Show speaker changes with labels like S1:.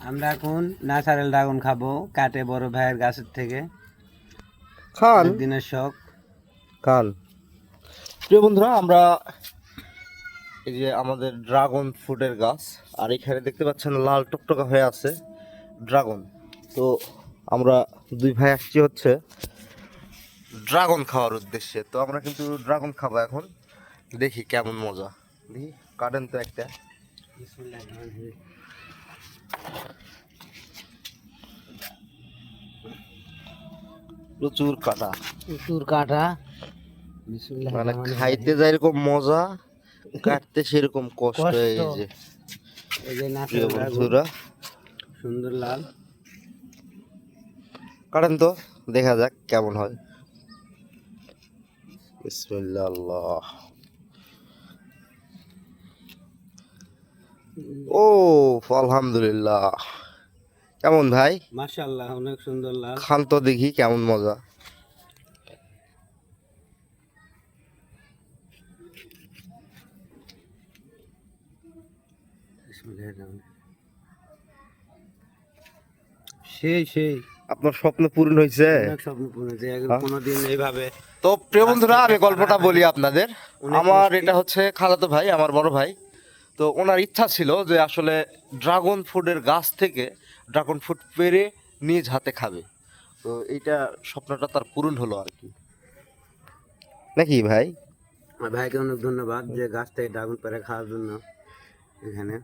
S1: আমরা এখন natural dragon খাবো, কাটে বড় ভাইয়ের গাছের থেকে।
S2: খান
S1: দিনের শখ।
S2: খান। প্রিয় বন্ধুরা, আমরা এই যে আমাদের ড্রাগন ফ্রুটের গাছ, আর এখানে দেখতে পাচ্ছেন লাল টকটকা হয়ে আছে ড্রাগন। তো আমরা দুই ভাই আসছি হচ্ছে ড্রাগন খাওয়ার উদ্দেশ্যে। তো আমরা কিন্তু ড্রাগন খাবো এখন, দেখি কেমন মজা। দেখি কাটেন তো একটা। প্রচুর কাটা,
S1: প্রচুর কাটা।
S2: মানে খাইতে যায় এরকম মজা, কাটতে সেরকম কষ্ট। এই যে
S1: এই যে
S2: প্রিয়
S1: ন্যাচারাল ড্রাগন,
S2: বন্ধুরা,
S1: সুন্দর লাল।
S2: কাটেন তো, দেখা যাক কেমন হয়। বিসমিল্লাহ। আল্লাহ। ও আলহামদুলিল্লাহ। কেমন ভাই?
S1: মাশাআল্লাহ, অনেক সুন্দর লাল।
S2: খান তো দেখি কেমন মজা।
S1: সেই সেই
S2: আপনার স্বপ্ন পূরণ হয়েছে?
S1: অনেক স্বপ্ন পূরণ হয়েছে।
S2: হ্যাঁ?
S1: কোনোদিন এইভাবে।
S2: তো প্রিয় বন্ধুরা, আমি গল্পটা বলি আপনাদের। আমার এটা হচ্ছে খালাতো ভাই, আমার বড় ভাই। তো ওনার ইচ্ছা ছিল যে আসলে ড্রাগন ফ্রুটের গাছ থেকে ড্রাগন ফ্রুট পেড়ে নিজ হাতে খাবে। তো এইটা স্বপ্নটা তার পূরণ হলো আর কি, নাকি ভাই?
S1: ভাইকে অনেক ধন্যবাদ যে গাছ থেকে ড্রাগন পেড়ে খাওয়ার জন্য এখানে।